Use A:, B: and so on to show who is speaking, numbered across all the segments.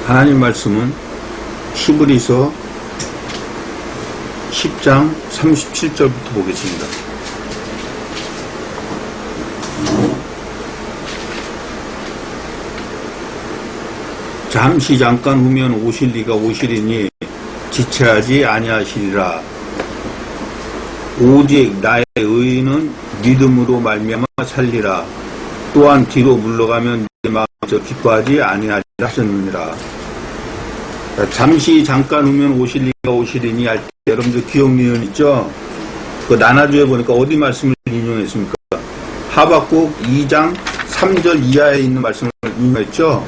A: 하나님 말씀은 히브리서 10장 37절부터 보겠습니다. 잠시 잠깐 후면 오실 이가 오시리니 지체하지 아니하시리라. 오직 나의 의인은 믿음으로 말미암아 살리라. 또한 뒤로 물러가면 내 마음에서 기뻐하지 아니하리라 하셨느니라. 잠시 잠깐 후면 오실 이가 오시리니 할 때 여러분들 기억 니은 있죠? 그 나나주에 보니까 어디 말씀을 인용했습니까? 하박국 2장 3절 이하에 있는 말씀을 인용했죠?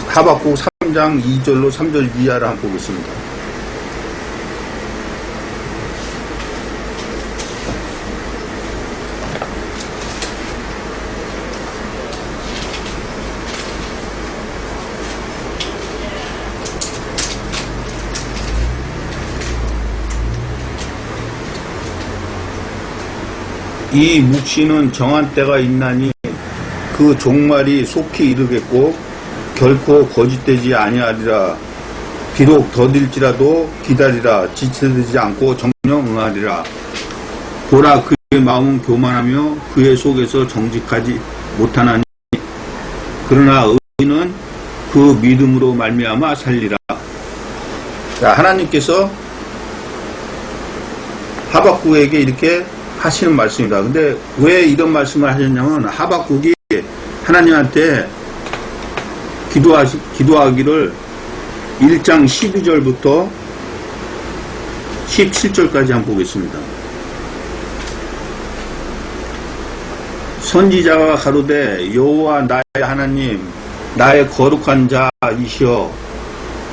A: 하박국 3장 2절로 3절 이하를 한번 보겠습니다. 이 묵시는 정한 때가 있나니 그 종말이 속히 이르겠고 결코 거짓되지 아니하리라. 비록 더딜지라도 기다리라. 지체되지 않고 정령 응하리라. 보라, 그의 마음은 교만하며 그의 속에서 정직하지 못하나니 그러나 의인은 그 믿음으로 말미암아 살리라. 자, 하나님께서 하박국에게 이렇게 하시는 말씀입니다. 근데 왜 이런 말씀을 하셨냐면 하박국이 하나님한테 기도하기를 1장 12절부터 17절까지 한번 보겠습니다. 선지자가 가로되 여호와 나의 하나님 나의 거룩한 자이시여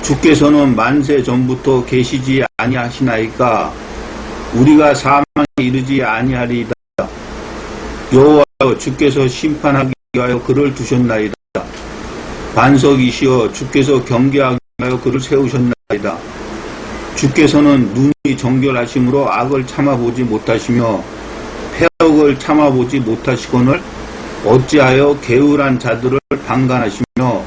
A: 주께서는 만세 전부터 계시지 아니하시나이까 우리가 사망에 이르지 아니하리이다. 여호와여 주께서 심판하기 위하여 그를 두셨나이다. 반석이시여 주께서 경계하기 위하여 그를 세우셨나이다. 주께서는 눈이 정결하심으로 악을 참아보지 못하시며 패역을 참아보지 못하시거늘 어찌하여 게으란 자들을 방관하시며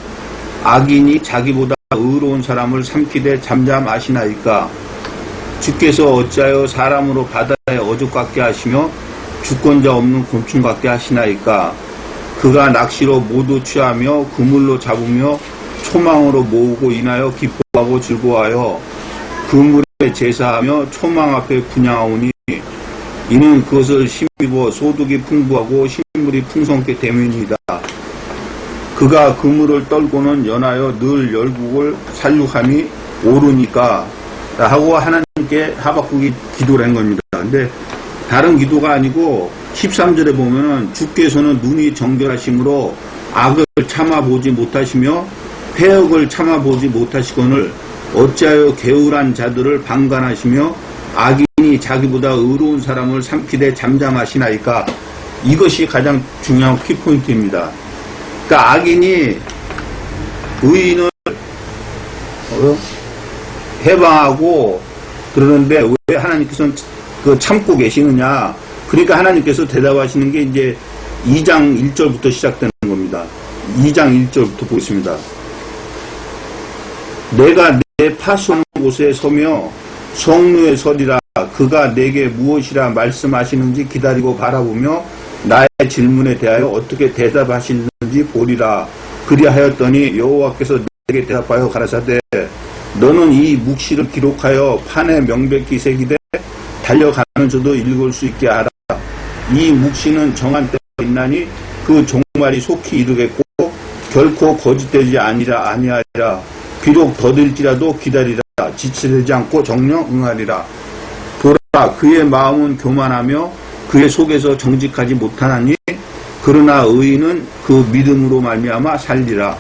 A: 악인이 자기보다 의로운 사람을 삼키되 잠잠하시나이까. 주께서 어찌하여 사람으로 바다에 어족 같게 하시며 주권자 없는 곤충 같게 하시나이까. 그가 낚시로 모두 취하며 그물로 잡으며 초망으로 모으고 인하여 기뻐하고 즐거워하여 그물에 제사하며 초망 앞에 분향하오니 이는 그것을 힘입어 소득이 풍부하고 식물이 풍성케 되면이다. 그가 그물을 떨고는 연하여 늘 열국을 살육함이 오르니까 하고 하나님께 하박국이 기도를 한 겁니다. 근데 다른 기도가 아니고 13절에 보면은 주께서는 눈이 정결하심으로 악을 참아보지 못하시며 패역을 참아보지 못하시거늘 어찌하여 게으란 자들을 방관하시며 악인이 자기보다 의로운 사람을 삼키되 잠잠하시나이까. 이것이 가장 중요한 키포인트입니다. 그러니까 악인이 의인을 해방하고 그러는데 왜 하나님께서는 그 참고 계시느냐. 그러니까 하나님께서 대답하시는 게 이제 2장 1절부터 시작되는 겁니다. 2장 1절부터 보겠습니다. 내가 내 파수하는 곳에 서며 성루에 서리라. 그가 내게 무엇이라 말씀하시는지 기다리고 바라보며 나의 질문에 대하여 어떻게 대답하시는지 보리라. 그리하였더니 여호와께서 내게 대답하여 가라사대 너는 이 묵시를 기록하여 판에 명백히 새기되 달려가는 저도 읽을 수 있게 하라. 이 묵시는 정한 때가 있나니 그 종말이 속히 이르겠고 결코 거짓되지 아니하리라. 비록 더딜지라도 기다리라. 지체되지 않고 정령 응하리라. 보라, 그의 마음은 교만하며 그의 속에서 정직하지 못하나니 그러나 의인은 그 믿음으로 말미암아 살리라.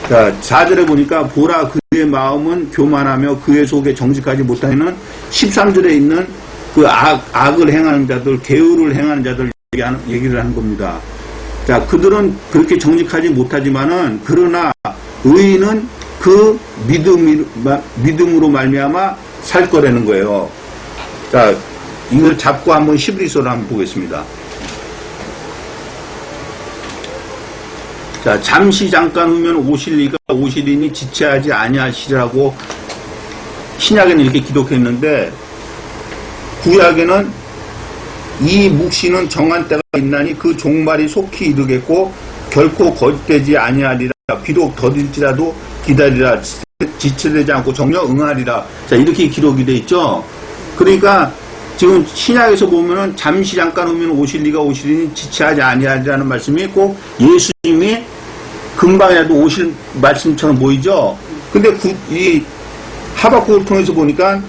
A: 자, 4절에 보니까 보라, 그의 마음은 교만하며 그의 속에 정직하지 못하는 13절에 있는 그 악을 행하는 자들, 게으를 행하는 자들 얘기를 하는 겁니다. 자, 그들은 그렇게 정직하지 못하지만은 그러나 의인은 그 믿음으로 말미암아 살 거라는 거예요. 자, 이걸 잡고 한번 히브리서를 한번 보겠습니다. 자, 잠시 잠깐 후면 오실리가 오시리니 지체하지 아니하시라고 신약에는 이렇게 기록했는데 구약에는 이 묵시는 정한 때가 있나니 그 종말이 속히 이르겠고 결코 거짓되지 아니하리라. 비록 더딜지라도 기다리라. 지체되지 않고 정녕 응하리라. 자, 이렇게 기록이 돼 있죠. 그러니까 지금 신약에서 보면은 잠시 잠깐 오면 오실리가 오시리니 지체하지 아니하리라는 말씀이 꼭 예수님이 금방이라도 오실 말씀처럼 보이죠. 근데 이 하박국을 통해서 보니까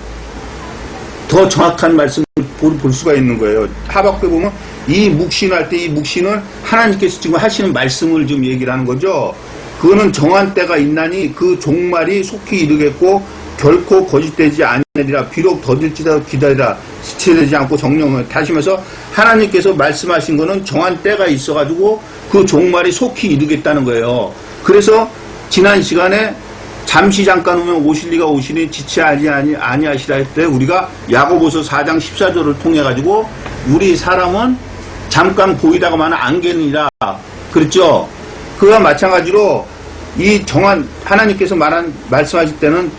A: 더 정확한 말씀을 볼 수가 있는 거예요. 하박국에 보면 이 묵신할 때 이 묵신은 하나님께서 지금 하시는 말씀을 좀 얘기를 하는 거죠. 그거는 정한 때가 있나니 그 종말이 속히 이르겠고 결코 거짓되지 아니하리라. 비록 더딜지라도 기다리라. 지체되지 않고 정령을 다시면서 하나님께서 말씀하신 거는 정한 때가 있어가지고 그 종말이 속히 이르겠다는 거예요. 그래서 지난 시간에 잠시 잠깐 오면 오실리가 오시니 지체하지 아니하시라 했을 때 우리가 야고보서 4장 14절을 통해 가지고 우리 사람은 잠깐 보이다가만 안개니라 그랬죠. 그와 마찬가지로 이 정한 하나님께서 말씀하실 때는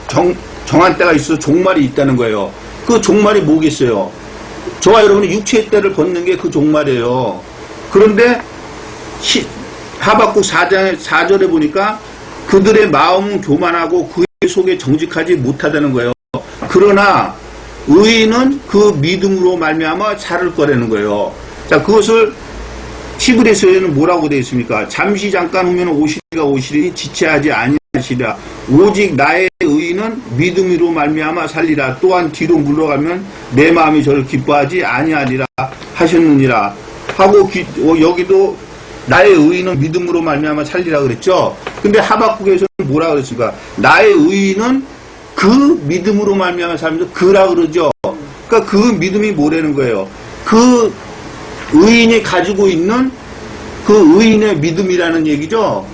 A: 정한 때가 있어서 종말이 있다는 거예요. 그 종말이 뭐겠어요? 저와 여러분이 육체의 때를 걷는 게 그 종말이에요. 그런데 하박국 4장 4절에 보니까 그들의 마음은 교만하고 그의 속에 정직하지 못하다는 거예요. 그러나 의인은 그 믿음으로 말미암아 살을 거라는 거예요. 자, 그것을 히브리서에는 뭐라고 되어 있습니까? 잠시 잠깐 후면 오시리가 오시리니 지체하지 아니하시리라. 오직 나의 의인은 믿음으로 말미암아 살리라. 또한 뒤로 물러가면 내 마음이 저를 기뻐하지 아니하리라 하셨느니라. 하고 여기도 나의 의인은 믿음으로 말미암아 살리라 그랬죠. 근데 하박국에서는 뭐라 그랬습니까? 나의 의인은 그 믿음으로 말미암아 살면서 그라 그러죠. 그러니까 그 믿음이 뭐라는 거예요? 그 의인이 가지고 있는 그 의인의 믿음이라는 얘기죠.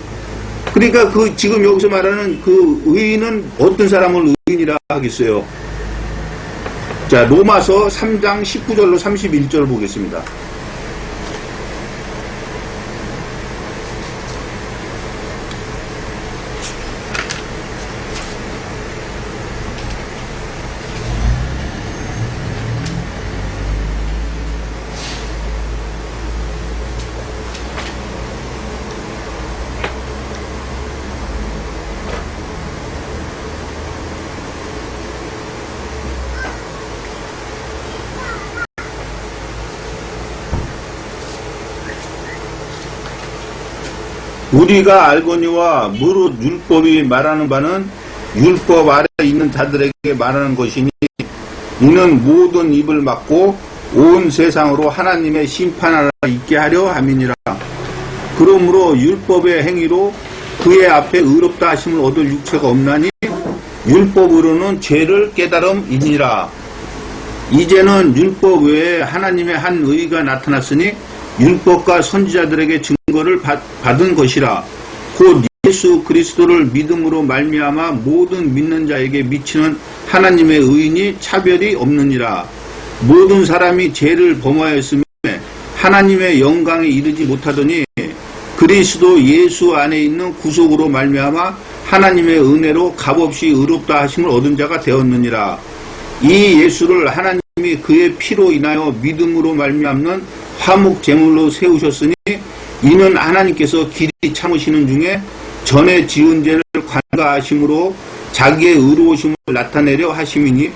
A: 그러니까 그 지금 여기서 말하는 그 의인은 어떤 사람을 의인이라 하겠어요? 자, 로마서 3장 19절로 31절 보겠습니다. 우리가 알거니와 무릇 율법이 말하는 바는 율법 아래 있는 자들에게 말하는 것이니 이는 모든 입을 막고 온 세상으로 하나님의 심판하라 있게 하려 함이니라. 그러므로 율법의 행위로 그의 앞에 의롭다 하심을 얻을 육체가 없나니 율법으로는 죄를 깨달음이니라. 이제는 율법 외에 하나님의 한 의가 나타났으니 율법과 선지자들에게 증거를 받은 것이라. 곧 예수 그리스도를 믿음으로 말미암아 모든 믿는 자에게 미치는 하나님의 의인이 차별이 없느니라. 모든 사람이 죄를 범하였으며 하나님의 영광에 이르지 못하더니 그리스도 예수 안에 있는 구속으로 말미암아 하나님의 은혜로 값없이 의롭다 하심을 얻은 자가 되었느니라. 이 예수를 하나님이 그의 피로 인하여 믿음으로 말미암는 화목 제물로 세우셨으니 이는 하나님께서 길이 참으시는 중에 전에 지은 죄를 관가하심으로 자기의 의로우심을 나타내려 하심이니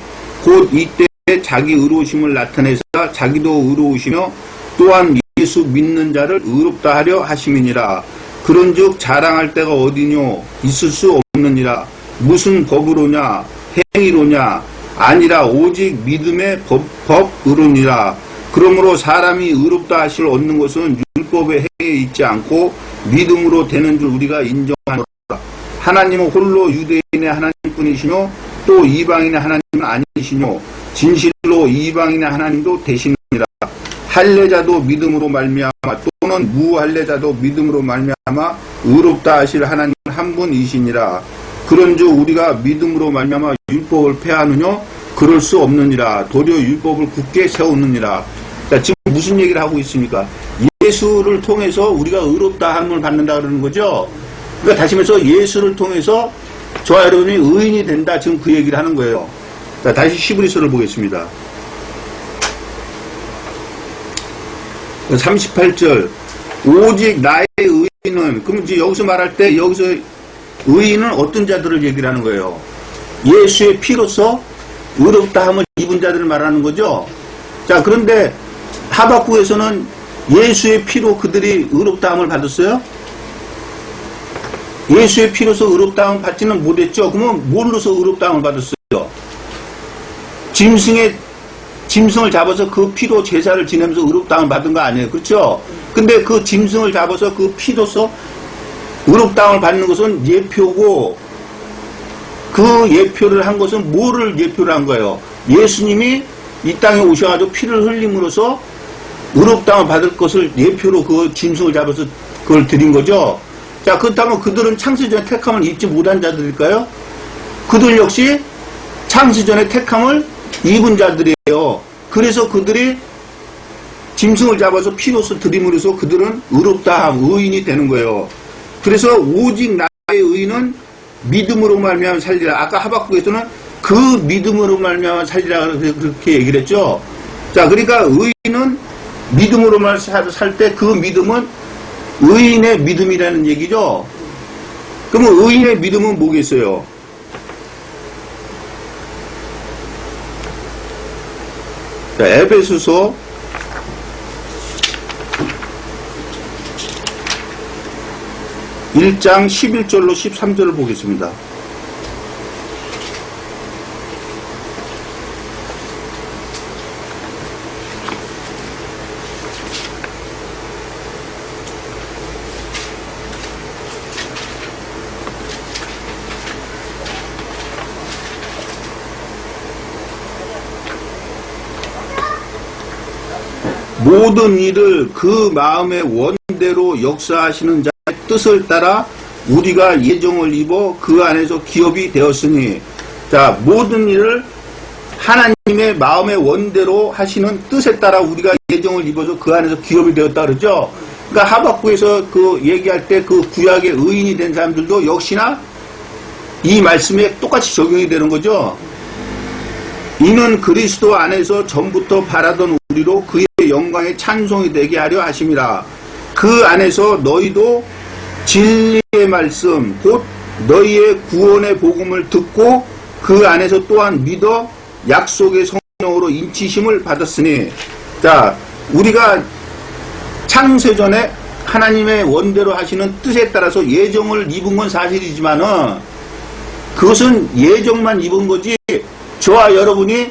A: 곧 이때 자기 의로우심을 나타내사 자기도 의로우시며 또한 예수 믿는 자를 의롭다 하려 하심이니라. 그런즉 자랑할 때가 어디뇨? 있을 수 없느니라. 무슨 법으로냐? 행위로냐? 아니라 오직 믿음의 법으로니라. 그러므로 사람이 의롭다 하실 얻는 것은 율법의 행위에 있지 않고 믿음으로 되는 줄 우리가 인정하노라. 하나님은 홀로 유대인의 하나님뿐이시며 또 이방인의 하나님은 아니시뇨. 진실로 이방인의 하나님도 되시느니라. 할례자도 믿음으로 말미암아 또는 무할례자도 믿음으로 말미암아 의롭다 하실 하나님은 한 분이시니라. 그런즉 우리가 믿음으로 말미암아 율법을 폐하느냐? 그럴 수 없느니라. 도리어 율법을 굳게 세우느니라. 자, 지금 무슨 얘기를 하고 있습니까? 예수를 통해서 우리가 의롭다 함을 받는다 그러는 거죠. 그러니까 다시 말해서 예수를 통해서 저와 여러분이 의인이 된다. 지금 그 얘기를 하는 거예요. 자, 다시 히브리서를 보겠습니다. 38절. 오직 나의 의인은, 그럼 이제 여기서 말할 때 여기서 의인은 어떤 자들을 얘기를 하는 거예요? 예수의 피로서 의롭다 함을 입은 자들을 말하는 거죠. 자, 그런데 하박국에서는 예수의 피로 그들이 의롭다 함을 받았어요? 예수의 피로서 의롭다 함을 받지는 못했죠. 그러면 뭘로서 의롭다 함을 받았어요? 짐승을 잡아서 그 피로 제사를 지내면서 의롭다 함을 받은 거 아니에요. 그렇죠? 근데 그 짐승을 잡아서 그 피로서 의롭다 함을 받는 것은 예표고, 그 예표를 한 것은 뭐를 예표를 한 거예요? 예수님이 이 땅에 오셔가지고 피를 흘림으로써 의롭다 함을 받을 것을 예표로 그 짐승을 잡아서 그걸 드린 거죠. 자, 그렇다면 그들은 창세전에 택함을 입지 못한 자들일까요? 그들 역시 창세전에 택함을 입은 자들이에요. 그래서 그들이 짐승을 잡아서 피로서 드림으로써 그들은 의롭다 함, 의인이 되는 거예요. 그래서 오직 나의 의인은 믿음으로 말미암아 살리라. 아까 하박국에서는 그 믿음으로 말미암아 살리라 그렇게 얘기를 했죠. 자, 그러니까 의인은 믿음으로 살 때 그 믿음은 의인의 믿음이라는 얘기죠. 그러면 의인의 믿음은 뭐겠어요? 자, 에베소서 1장 11절로 13절을 보겠습니다. 모든 일을 그 마음의 원대로 역사하시는 자의 뜻을 따라 우리가 예정을 입어 그 안에서 기업이 되었으니, 자, 모든 일을 하나님의 마음의 원대로 하시는 뜻에 따라 우리가 예정을 입어서 그 안에서 기업이 되었다 그러죠. 그러니까 하박국에서 그 얘기할 때 그 구약의 의인이 된 사람들도 역시나 이 말씀에 똑같이 적용이 되는 거죠. 이는 그리스도 안에서 전부터 바라던 우리로 그의 영광의 찬송이 되게 하려 하심이라. 그 안에서 너희도 진리의 말씀 곧 너희의 구원의 복음을 듣고 그 안에서 또한 믿어 약속의 성령으로 인치심을 받았으니, 자, 우리가 창세전에 하나님의 원대로 하시는 뜻에 따라서 예정을 입은 건 사실이지만은 그것은 예정만 입은 거지, 저와 여러분이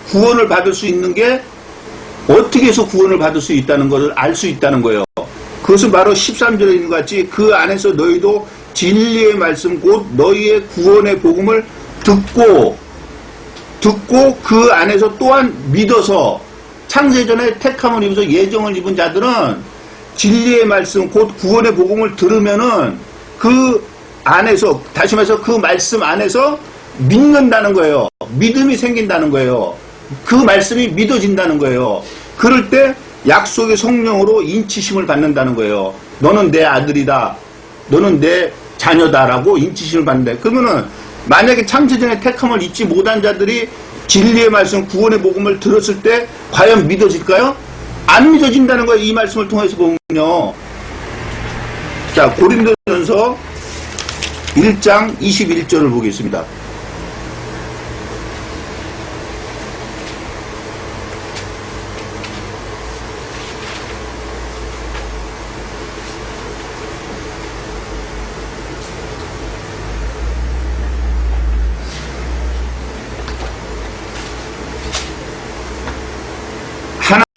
A: 구원을 받을 수 있는 게 어떻게 해서 구원을 받을 수 있다는 것을 알 수 있다는 거예요. 그것은 바로 13절에 있는 것 같이 그 안에서 너희도 진리의 말씀 곧 너희의 구원의 복음을 듣고 그 안에서 또한 믿어서, 창세전에 택함을 입어서 예정을 입은 자들은 진리의 말씀 곧 구원의 복음을 들으면은 그 안에서, 다시 말해서 그 말씀 안에서 믿는다는 거예요. 믿음이 생긴다는 거예요. 그 말씀이 믿어진다는 거예요. 그럴 때 약속의 성령으로 인치심을 받는다는 거예요. 너는 내 아들이다, 너는 내 자녀다라고 인치심을 받는다. 그러면은 만약에 창세전에 택함을 잊지 못한 자들이 진리의 말씀, 구원의 복음을 들었을 때 과연 믿어질까요? 안 믿어진다는 거예요. 이 말씀을 통해서 보면요. 자, 고린도전서 1장 21절을 보겠습니다.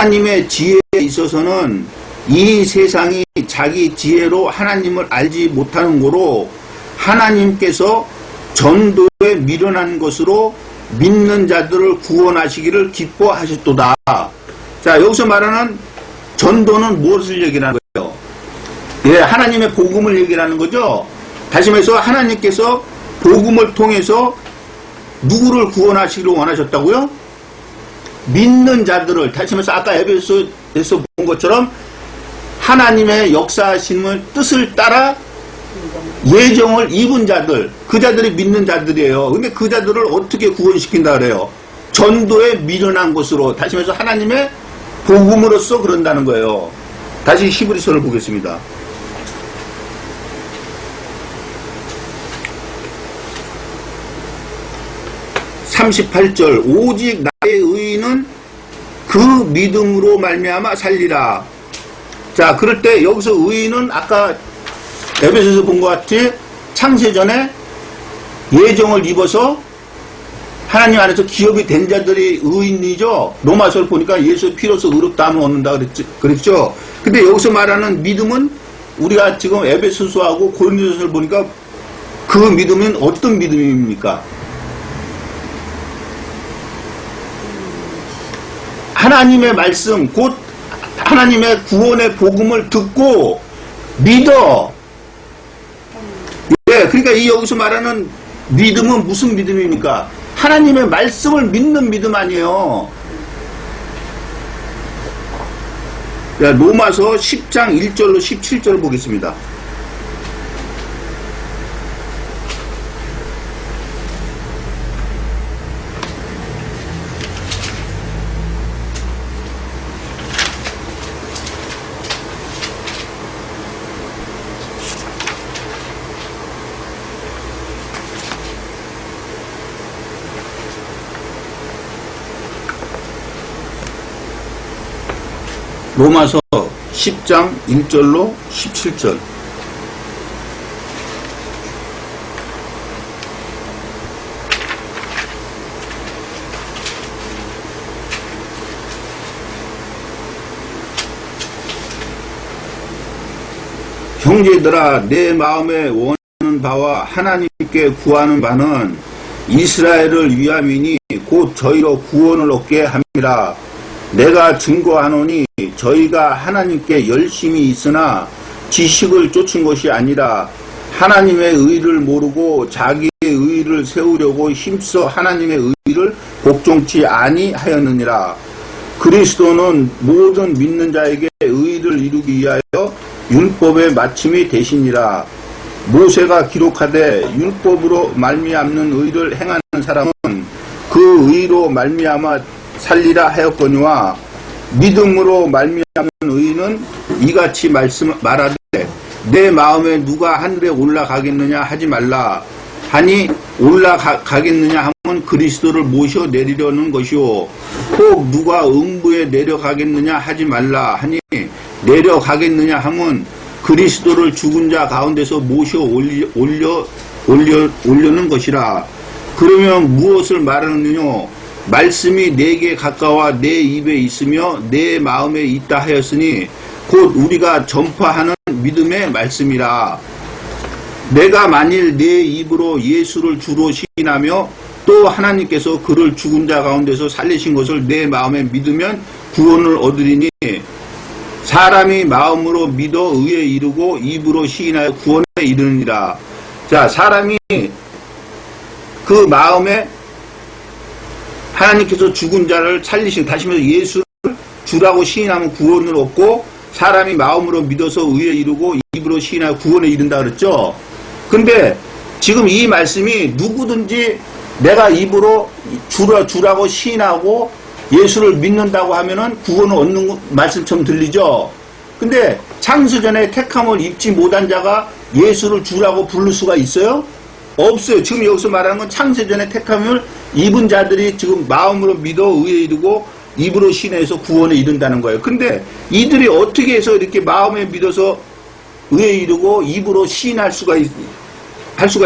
A: 하나님의 지혜에 있어서는 이 세상이 자기 지혜로 하나님을 알지 못하는 거로 하나님께서 전도에 미련한 것으로 믿는 자들을 구원하시기를 기뻐하셨도다. 자, 여기서 말하는 전도는 무엇을 얘기하는 거예요? 예, 하나님의 복음을 얘기하는 거죠. 다시 말해서 하나님께서 복음을 통해서 누구를 구원하시기를 원하셨다고요? 믿는 자들을, 다시 말해서 아까 에베소에서 본 것처럼 하나님의 역사하심을 뜻을 따라 예정을 입은 자들, 그 자들이 믿는 자들이에요. 근데 그 자들을 어떻게 구원시킨다 그래요? 전도에 미련한 것으로, 다시 말해서 하나님의 복음으로써 그런다는 거예요. 다시 히브리서를 보겠습니다. (38절) 오직 나의 의인은 그 믿음으로 말미암아 살리라. 자, 그럴 때 여기서 의인은 아까 에베소에서 본 것 같이 창세전에 예정을 입어서 하나님 안에서 기업이 된 자들이 의인이죠. 로마서를 보니까 예수의 피로서 의롭다함을 얻는다 그랬죠. 근데 여기서 말하는 믿음은 우리가 지금 에베소서하고 고린도서를 보니까 그 믿음은 어떤 믿음입니까? 하나님의 말씀, 곧 하나님의 구원의 복음을 듣고 믿어. 예, 그러니까 이 여기서 말하는 믿음은 무슨 믿음입니까? 하나님의 말씀을 믿는 믿음 아니에요. 자, 로마서 10장 1절로 17절을 보겠습니다. 로마서 10장 1절로 17절. 형제들아, 내 마음에 원하는 바와 하나님께 구하는 바는 이스라엘을 위함이니 곧 저희로 구원을 얻게 함이라. 내가 증거하노니 저희가 하나님께 열심히 있으나 지식을 쫓은 것이 아니라 하나님의 의를 모르고 자기의 의를 세우려고 힘써 하나님의 의를 복종치 아니하였느니라. 그리스도는 모든 믿는 자에게 의를 이루기 위하여 율법의 마침이 되시니라. 모세가 기록하되 율법으로 말미암는 의를 행하는 사람은 그 의로 말미암아 살리라 하였거니와 믿음으로 말미암는 의인은 이같이 말하되 내 마음에 누가 하늘에 올라가겠느냐 하지 말라 하니 올라가겠느냐 하면 그리스도를 모셔 내리려는 것이요 혹 누가 음부에 내려가겠느냐 하지 말라 하니 내려가겠느냐 하면 그리스도를 죽은 자 가운데서 모셔 올려는 것이라. 그러면 무엇을 말하느냐? 말씀이 내게 가까워 내 입에 있으며 내 마음에 있다 하였으니 곧 우리가 전파하는 믿음의 말씀이라. 내가 만일 내 입으로 예수를 주로 시인하며 또 하나님께서 그를 죽은 자 가운데서 살리신 것을 내 마음에 믿으면 구원을 얻으리니 사람이 마음으로 믿어 의에 이르고 입으로 시인하여 구원에 이르느니라. 자, 사람이 그 마음에 하나님께서 죽은 자를 살리신, 다시 말해서 예수를 주라고 시인하면 구원을 얻고 사람이 마음으로 믿어서 의에 이르고 입으로 시인하여 구원에 이른다 그랬죠. 근데 지금 이 말씀이 누구든지 내가 입으로 주라고 시인하고 예수를 믿는다고 하면은 구원을 얻는 말씀처럼 들리죠. 근데 창세전에 택함을 입지 못한 자가 예수를 주라고 부를 수가 있어요? 없어요. 지금 여기서 말하는 건 창세전에 택함을 입은 자들이 지금 마음으로 믿어 의에 이르고 입으로 시인해서 구원에 이른다는 거예요. 근데 이들이 어떻게 해서 이렇게 마음에 믿어서 의에 이르고 입으로 시인할 수가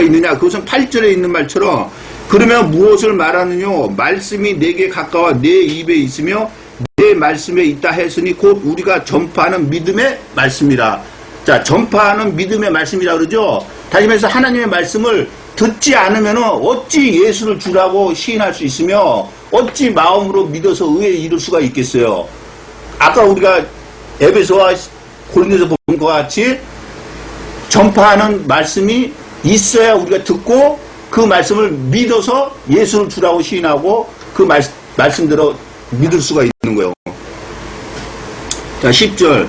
A: 있느냐? 그것은 8절에 있는 말처럼 그러면 무엇을 말하느냐? 말씀이 내게 가까워 내 입에 있으며 내 말씀에 있다 했으니 곧 우리가 전파하는 믿음의 말씀이라. 자, 전파하는 믿음의 말씀이라 그러죠. 다시 말해서 하나님의 말씀을 듣지 않으면 어찌 예수를 주라고 시인할 수 있으며 어찌 마음으로 믿어서 의에 이를 수가 있겠어요. 아까 우리가 에베소와 고린도에서 본 것 같이 전파하는 말씀이 있어야 우리가 듣고 그 말씀을 믿어서 예수를 주라고 시인하고 그 말씀대로 믿을 수가 있는 거예요. 자, 10절.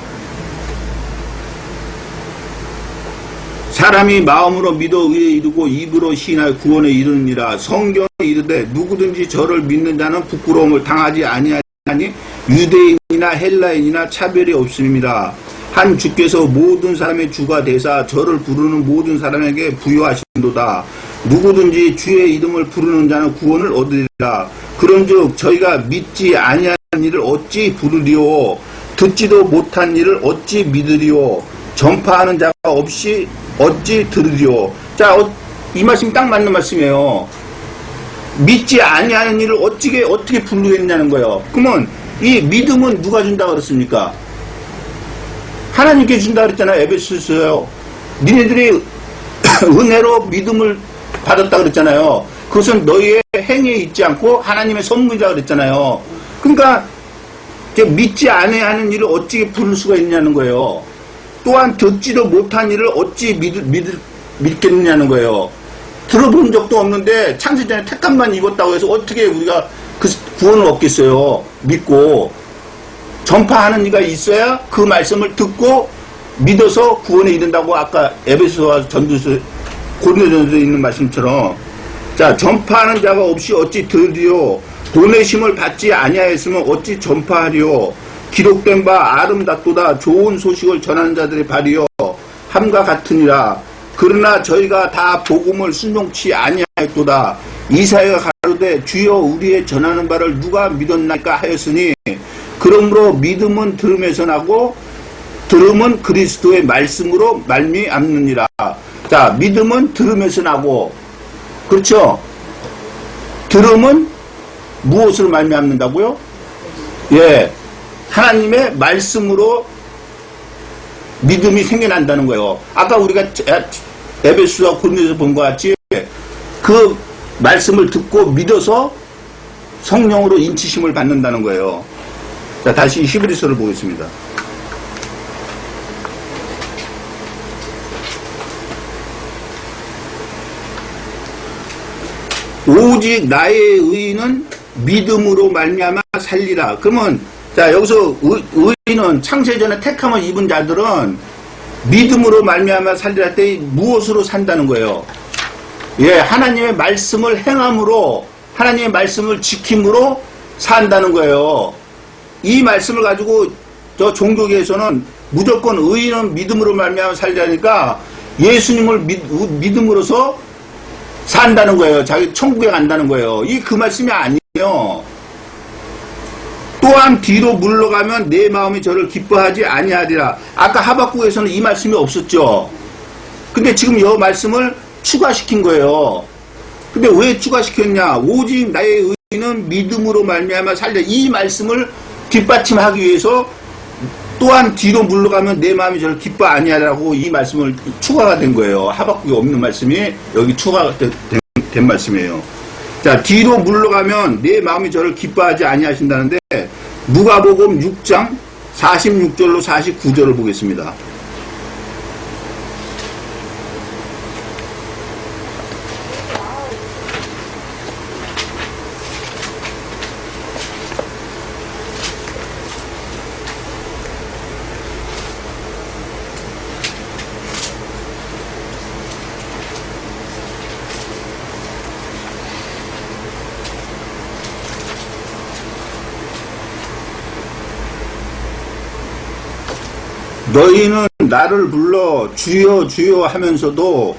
A: 사람이 마음으로 믿어 의에 이르고 입으로 시인하여 구원에 이르느니라. 성경에 이르되 누구든지 저를 믿는 자는 부끄러움을 당하지 아니하니 유대인이나 헬라인이나 차별이 없음이라. 한 주께서 모든 사람의 주가 되사 저를 부르는 모든 사람에게 부여하신도다. 누구든지 주의 이름을 부르는 자는 구원을 얻으리라. 그런즉 저희가 믿지 아니한 일을 어찌 부르리오? 듣지도 못한 일을 어찌 믿으리오? 전파하는 자가 없이 어찌 들으리오? 자, 이 말씀이 딱 맞는 말씀이에요. 믿지 아니하는 일을 어떻게 부르겠냐는 거예요. 그러면 이 믿음은 누가 준다 그랬습니까? 하나님께 준다 그랬잖아요. 에베소서요. 니네들이 은혜로 믿음을 받았다 그랬잖아요. 그것은 너희의 행위에 있지 않고 하나님의 선물이라 그랬잖아요. 그러니까 믿지 아니하는 일을 어찌 부를 수가 있냐는 거예요. 또한 듣지도 못한 일을 어찌 믿겠느냐는 거예요. 들어본 적도 없는데 창세전에 택감만 입었다고 해서 어떻게 우리가 그 구원을 얻겠어요. 믿고 전파하는 이가 있어야 그 말씀을 듣고 믿어서 구원에 이른다고 아까 에베소와 전도서 고린도전서에 있는 말씀처럼. 자, 전파하는 자가 없이 어찌 들으리요? 보내심을 받지 아니하였으면 어찌 전파하리요? 기록된 바 아름답도다. 좋은 소식을 전하는 자들의 발이요 함과 같으니라. 그러나 저희가 다 복음을 순종치 아니하였도다. 이사야가 가로되 주여 우리의 전하는 바를 누가 믿었나이까 하였으니 그러므로 믿음은 들음에서 나고 들음은 그리스도의 말씀으로 말미암느니라. 자, 믿음은 들음에서 나고, 그렇죠? 들음은 무엇으로 말미암는다고요? 예, 하나님의 말씀으로 믿음이 생겨난다는 거예요. 아까 우리가 에베소와 고린도에서 본 것 같이 그 말씀을 듣고 믿어서 성령으로 인치심을 받는다는 거예요. 자, 다시 히브리서를 보겠습니다. 오직 나의 의인은 믿음으로 말미암아 살리라. 그러면 자, 여기서 의인은 창세전에 택함을 입은 자들은 믿음으로 말미암아 살리라 할 때 무엇으로 산다는 거예요? 예, 하나님의 말씀을 행함으로, 하나님의 말씀을 지킴으로 산다는 거예요. 이 말씀을 가지고 저 종교계에서는 무조건 의인은 믿음으로 말미암아 살리라니까 예수님을 믿음으로서 산다는 거예요. 자기 천국에 간다는 거예요. 이 그 말씀이 아니에요. 또한 뒤로 물러가면 내 마음이 저를 기뻐하지 아니하리라. 아까 하박국에서는 이 말씀이 없었죠. 근데 지금 이 말씀을 추가시킨 거예요. 근데 왜 추가시켰냐? 오직 나의 의인은 믿음으로 말미암아 살리라. 이 말씀을 뒷받침하기 위해서 또한 뒤로 물러가면 내 마음이 저를 기뻐 아니하라고 이 말씀을 추가가 된 거예요. 하박국에 없는 말씀이 여기 추가가 된 말씀이에요. 자, 뒤로 물러가면 내 마음이 저를 기뻐하지 아니하신다는데 누가복음 6장 46절로 49절을 보겠습니다. 너희는 나를 불러 주여 주여 하면서도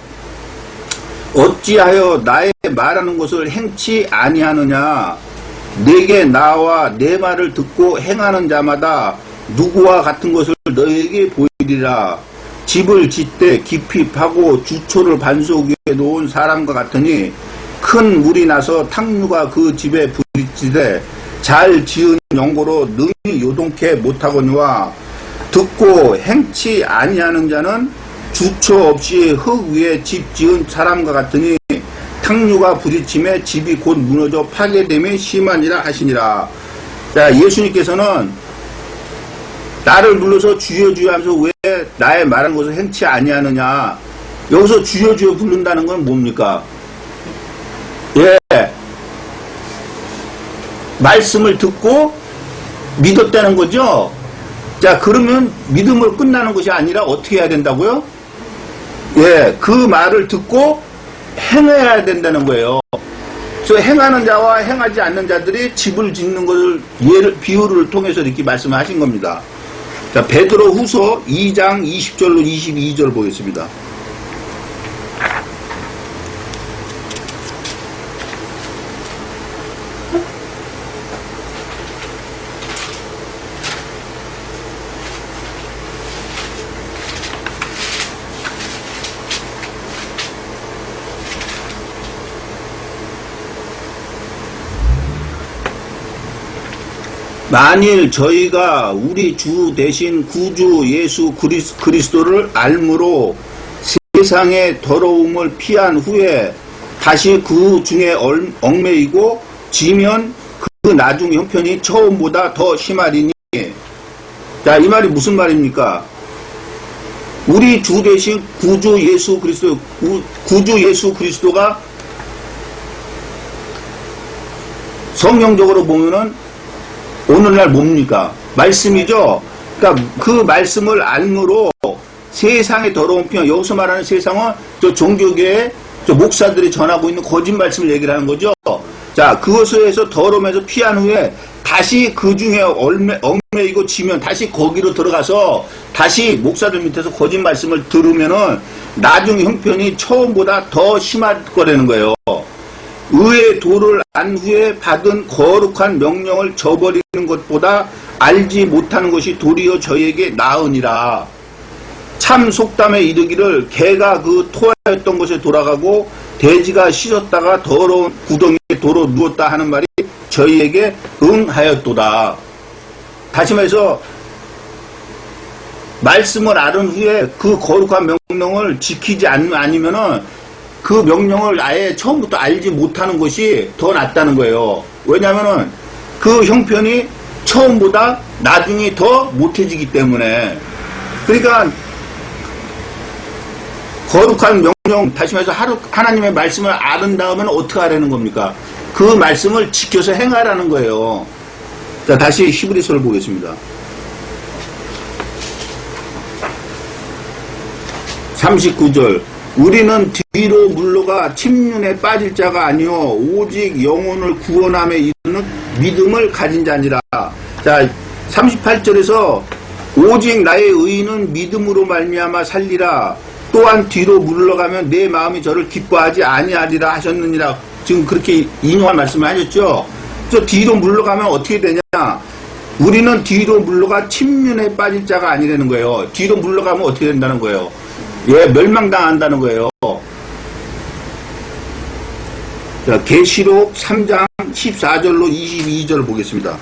A: 어찌하여 나의 말하는 것을 행치 아니하느냐? 내게 나와 내 말을 듣고 행하는 자마다 누구와 같은 것을 너희에게 보이리라. 집을 짓되 깊이 파고 주초를 반석 위에 놓은 사람과 같으니 큰 물이 나서 탕류가 그 집에 부딪히되 잘 지은 연고로 능히 요동케 못하거니와 듣고 행치 아니하는 자는 주초 없이 흙 위에 집 지은 사람과 같으니 탕류가 부딪힘에 집이 곧 무너져 파괴됨이 심하니라 하시니라. 자, 예수님께서는 나를 불러서 주여 주여 하면서 왜 나의 말한 것을 행치 아니하느냐? 여기서 주여 주여 부른다는 건 뭡니까? 예, 말씀을 듣고 믿었다는 거죠. 자, 그러면 믿음으로 끝나는 것이 아니라 어떻게 해야 된다고요? 예, 그 말을 듣고 행해야 된다는 거예요. 그래서 행하는 자와 행하지 않는 자들이 집을 짓는 것을 비유를 통해서 이렇게 말씀하신 겁니다. 자, 베드로 후서 2장 20절로 22절 보겠습니다. 만일 저희가 우리 주 대신 구주 예수 그리스도를 알므로 세상의 더러움을 피한 후에 다시 그 중에 얽매이고 지면 그 나중 형편이 처음보다 더 심하리니. 자, 이 말이 무슨 말입니까? 우리 주 대신 구주 예수 그리스도가 성경적으로 보면은 오늘날 뭡니까? 말씀이죠? 그러니까 그 말씀을 알므로 세상의 더러운 피한, 여기서 말하는 세상은 저 종교계의 저 목사들이 전하고 있는 거짓 말씀을 얘기를 하는 거죠. 자, 그것에서 더러움에서 피한 후에 다시 그 중에 얽매이고 지면 다시 거기로 들어가서 다시 목사들 밑에서 거짓 말씀을 들으면은 나중에 형편이 처음보다 더 심할 거라는 거예요. 의의 도를 안 후에 받은 거룩한 명령을 저버리는 것보다 알지 못하는 것이 도리어 저에게 나으니라. 참 속담에 이르기를 개가 그 토하였던 곳에 돌아가고 돼지가 씻었다가 더러운 구덩이에 도로 누웠다 하는 말이 저희에게 응하였도다. 다시 말해서 말씀을 알은 후에 그 거룩한 명령을 지키지 아니면은 그 명령을 아예 처음부터 알지 못하는 것이 더 낫다는 거예요. 왜냐하면은 그 형편이 처음보다 나중에 더 못해지기 때문에. 그러니까 거룩한 명령, 다시 말해서 하나님의 말씀을 알은 다음에는 어떻게 하라는 겁니까? 그 말씀을 지켜서 행하라는 거예요. 자, 다시 히브리서를 보겠습니다. 39절. 우리는 뒤로 물러가 침륜에 빠질 자가 아니요 오직 영혼을 구원함에 이르는 믿음을 가진 자니라. 자, 38절에서 오직 나의 의인은 믿음으로 말미암아 살리라. 또한 뒤로 물러가면 내 마음이 저를 기뻐하지 아니하리라 하셨느니라. 지금 그렇게 인용한 말씀을 하셨죠. 저 뒤로 물러가면 어떻게 되냐? 우리는 뒤로 물러가 침륜에 빠질 자가 아니라는 거예요. 뒤로 물러가면 어떻게 된다는 거예요? 예, 멸망당한다는 거예요. 자, 계시록 3장 14절로 22절 보겠습니다.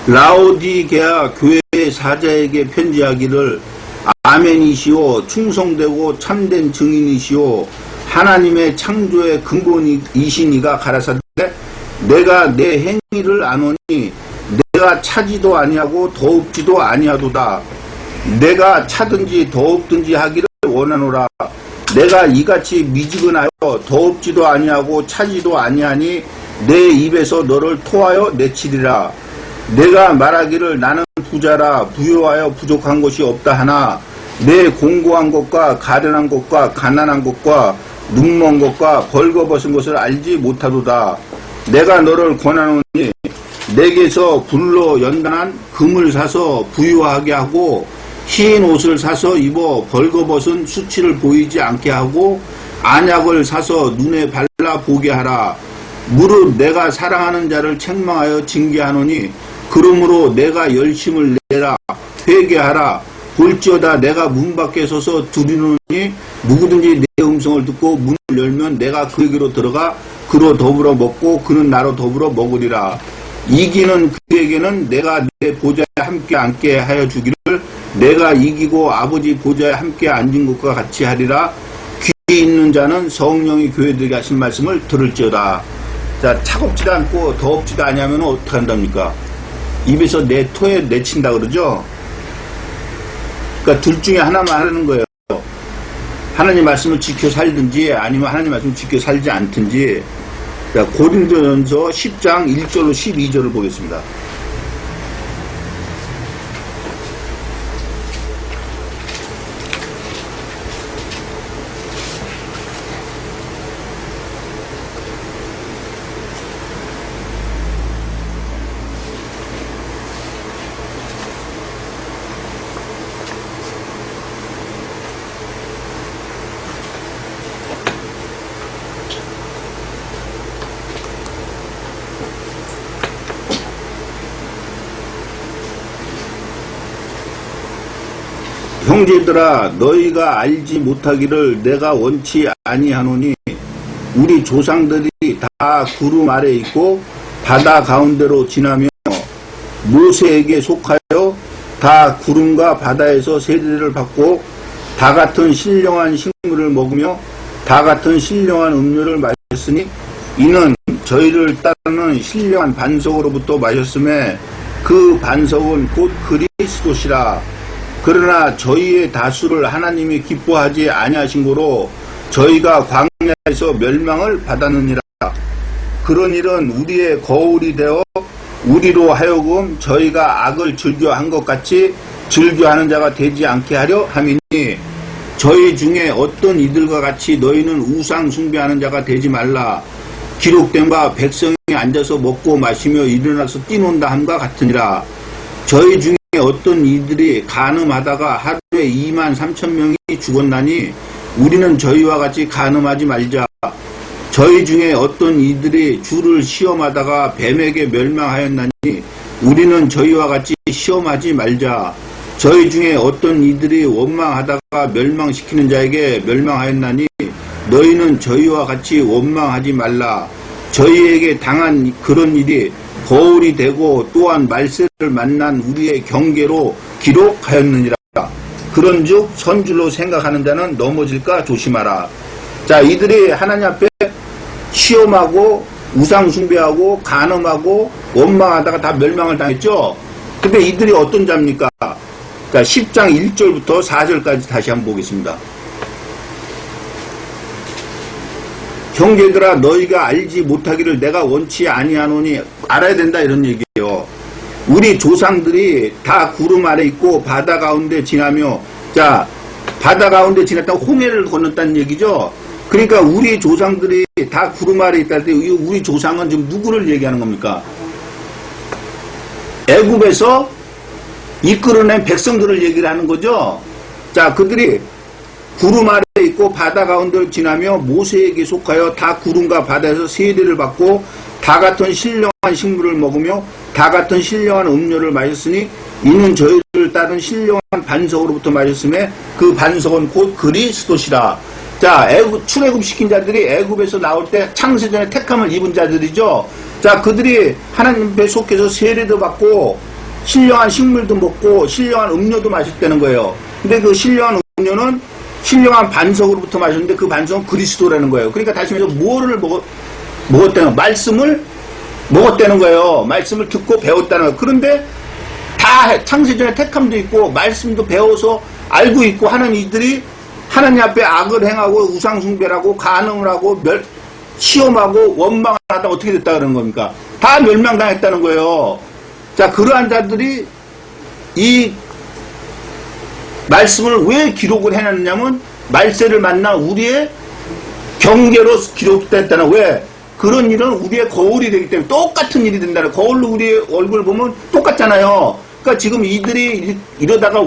A: 라오디게아 교회 사자에게 편지하기를 아멘이시오 충성되고 참된 증인이시오 하나님의 창조의 근본이시니가 가라사대 내가 내 행위를 아노니 내가 차지도 아니하고 더웁지도 아니하도다. 내가 차든지 더웁든지 하기를 원하노라. 내가 이같이 미지근하여 더웁지도 아니하고 차지도 아니하니 내 입에서 너를 토하여 내치리라. 내가 말하기를 나는 부자라 부요하여 부족한 것이 없다 하나 내 공고한 것과 가련한 것과 가난한 것과 눈먼 것과 벌거벗은 것을 알지 못하도다. 내가 너를 권하노니 내게서 불로 연단한 금을 사서 부유하게 하고 흰 옷을 사서 입어 벌거벗은 수치를 보이지 않게 하고 안약을 사서 눈에 발라 보게 하라. 무릇 내가 사랑하는 자를 책망하여 징계하노니 그러므로 내가 열심을 내라 회개하라. 볼지어다 내가 문 밖에 서서 두드리노니 누구든지 내 음성을 듣고 문을 열면 내가 그에게로 들어가 그로 더불어 먹고 그는 나로 더불어 먹으리라. 이기는 그에게는 내가 내 보좌에 함께 앉게 하여 주기를 내가 이기고 아버지 보좌에 함께 앉은 것과 같이 하리라. 있는 자는 성령이 교회들에게 하신 말씀을 들을지어다. 자, 차갑지도 않고 더웁지도 아니하면 어떻게 한답니까? 입에서 토에 내친다 그러죠? 그러니까 둘 중에 하나만 하는 거예요. 하나님 말씀을 지켜 살든지 아니면 하나님 말씀을 지켜 살지 않든지. 자, 고린도전서 10장 1절로 12절을 보겠습니다. 형제들아, 너희가 알지 못하기를 내가 원치 아니하노니 우리 조상들이 다 구름 아래 있고 바다 가운데로 지나며 모세에게 속하여 다 구름과 바다에서 세례를 받고 다 같은 신령한 식물을 먹으며 다 같은 신령한 음료를 마셨으니 이는 저희를 따르는 신령한 반석으로부터 마셨음에 그 반석은 곧 그리스도시라. 그러나 저희의 다수를 하나님이 기뻐하지 아니하신 고로 저희가 광야에서 멸망을 받았느니라. 그런 일은 우리의 거울이 되어 우리로 하여금 저희가 악을 즐겨한 것 같이 즐겨하는 자가 되지 않게 하려 함이니 저희 중에 어떤 이들과 같이 너희는 우상 숭배하는 자가 되지 말라. 기록된 바 백성이 앉아서 먹고 마시며 일어나서 뛰논다 함과 같으니라. 저희 중에 어떤 이들이 간음하다가 하루에 2만 3천 명이 죽었나니 우리는 저희와 같이 간음하지 말자. 저희 중에 어떤 이들이 주를 시험하다가 뱀에게 멸망하였나니 우리는 저희와 같이 시험하지 말자. 저희 중에 어떤 이들이 원망하다가 멸망시키는 자에게 멸망하였나니 너희는 저희와 같이 원망하지 말라. 저희에게 당한 그런 일이 거울이 되고 또한 말세를 만난 우리의 경계로 기록하였느니라. 그런즉 선줄로 생각하는 자는 넘어질까 조심하라. 자, 이들이 하나님 앞에 시험하고 우상 숭배하고 간음하고 원망하다가 다 멸망을 당했죠. 근데 이들이 어떤 자입니까? 자, 10장 1절부터 4절까지 다시 한번 보겠습니다. 형제들아, 너희가 알지 못하기를 내가 원치 아니하노니 알아야 된다, 이런 얘기예요. 우리 조상들이 다 구름 아래 있고 바다 가운데 지나며, 자, 바다 가운데 지났다고 홍해를 건넜다는 얘기죠. 그러니까 우리 조상들이 다 구름 아래 있다 할 때 우리 조상은 지금 누구를 얘기하는 겁니까? 애굽에서 이끌어낸 백성들을 얘기를 하는 거죠. 자, 그들이 구름 아래 있고 바다 가운데를 지나며 모세에게 속하여 다 구름과 바다에서 세례를 받고 다 같은 신령한 식물을 먹으며 다 같은 신령한 음료를 마셨으니 이는 저희를 따른 신령한 반석으로부터 마셨음에 그 반석은 곧 그리스도시라. 자, 출애굽 시킨 자들이 애굽에서 나올 때 창세전에 택함을 입은 자들이죠. 자, 그들이 하나님 앞에 속해서 세례도 받고 신령한 식물도 먹고 신령한 음료도 마셨다는 거예요. 근데 그 신령한 음료는 신령한 반석으로부터 마셨는데 그 반석은 그리스도라는 거예요. 그러니까 다시 말해서 뭐를 먹었다는 거예요? 말씀을 먹었다는 거예요. 말씀을 듣고 배웠다는 거예요. 그런데 다 창세전에 택함도 있고 말씀도 배워서 알고 있고 하는 이들이 하나님 앞에 악을 행하고 우상숭배하고 간음을 하고 시험하고 원망을 하다 어떻게 됐다 그러는 겁니까? 다 멸망당했다는 거예요. 자, 그러한 자들이 이 말씀을 왜 기록을 해놨냐면 말세를 만나 우리의 경계로 기록됐다는. 왜? 그런 일은 우리의 거울이 되기 때문에 똑같은 일이 된다는. 거울로 우리의 얼굴 보면 똑같잖아요. 그러니까 지금 이들이 이러다가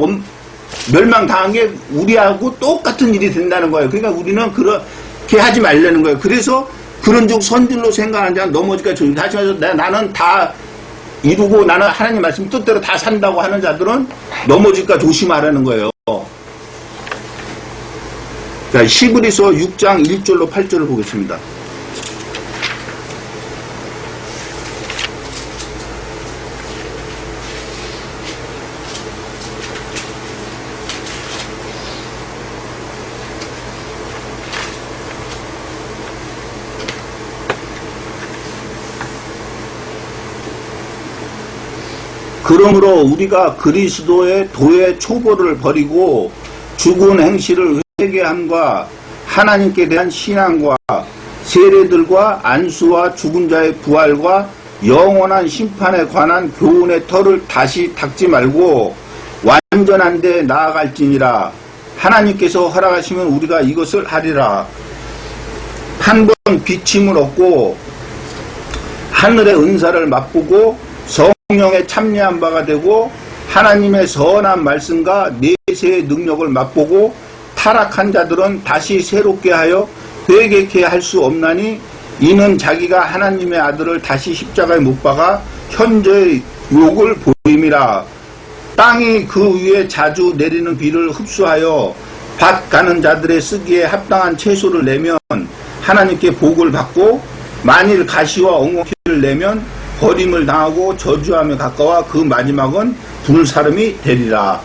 A: 멸망당한 게 우리하고 똑같은 일이 된다는 거예요. 그러니까 우리는 그렇게 하지 말라는 거예요. 그래서 그런즉 선줄로 생각하는 자는 넘어질까 조심. 다시 말해서 나는 다 이루고 나는 하나님 말씀 뜻대로 다 산다고 하는 자들은 넘어질까 조심하라는 거예요. 자, 히브리서 6장 1절로 8절을 보겠습니다. 그러므로 우리가 그리스도의 도의 초보를 버리고 죽은 행실을 회개함과 하나님께 대한 신앙과 세례들과 안수와 죽은 자의 부활과 영원한 심판에 관한 교훈의 털을 다시 닦지 말고 완전한 데 나아갈지니라. 하나님께서 허락하시면 우리가 이것을 하리라. 한 번 비침을 얻고 하늘의 은사를 맛보고 성령에 참여한 바가 되고 하나님의 선한 말씀과 내세의 능력을 맛보고 타락한 자들은 다시 새롭게 하여 회개케 할 수 없나니 이는 자기가 하나님의 아들을 다시 십자가에 못 박아 현저의 욕을 보임이라. 땅이 그 위에 자주 내리는 비를 흡수하여 밭 가는 자들의 쓰기에 합당한 채소를 내면 하나님께 복을 받고 만일 가시와 엉겅퀴를 내면 버림을 당하고 저주함에 가까워 그 마지막은 불사름이 되리라.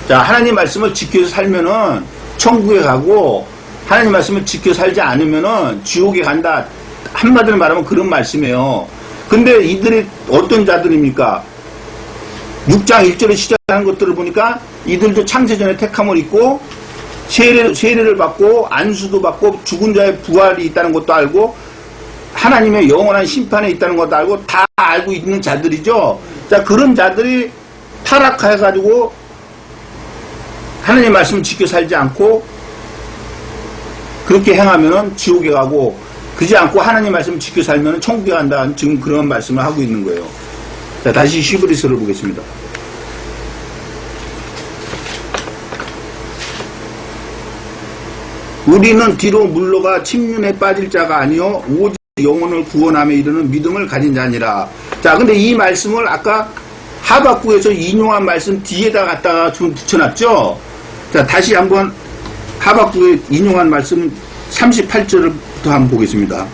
A: 자, 하나님 말씀을 지켜서 살면은 천국에 가고 하나님 말씀을 지켜 살지 않으면은 지옥에 간다. 한마디로 말하면 그런 말씀이에요. 근데 이들이 어떤 자들입니까? 6장 1절에 시작하는 것들을 보니까 이들도 창세전에 택함을 입고 세례를 받고 안수도 받고 죽은 자의 부활이 있다는 것도 알고 하나님의 영원한 심판에 있다는 것도 알고 다 알고 있는 자들이죠. 자, 그런 자들이 타락해가지고 하나님 말씀을 지켜 살지 않고 그렇게 행하면은 지옥에 가고 그러지 않고 하나님 말씀을 지켜 살면은 천국에 간다. 지금 그런 말씀을 하고 있는 거예요. 자, 다시 히브리서를 보겠습니다. 우리는 뒤로 물러가 침륜에 빠질 자가 아니요 오직 영혼을 구원함에 이르는 믿음을 가진 자니라. 자, 근데 이 말씀을 아까 하박국에서 인용한 말씀 뒤에다 갖다가 좀 붙여놨죠. 자, 다시 한번 하박국에 인용한 말씀 38절부터 한번 보겠습니다.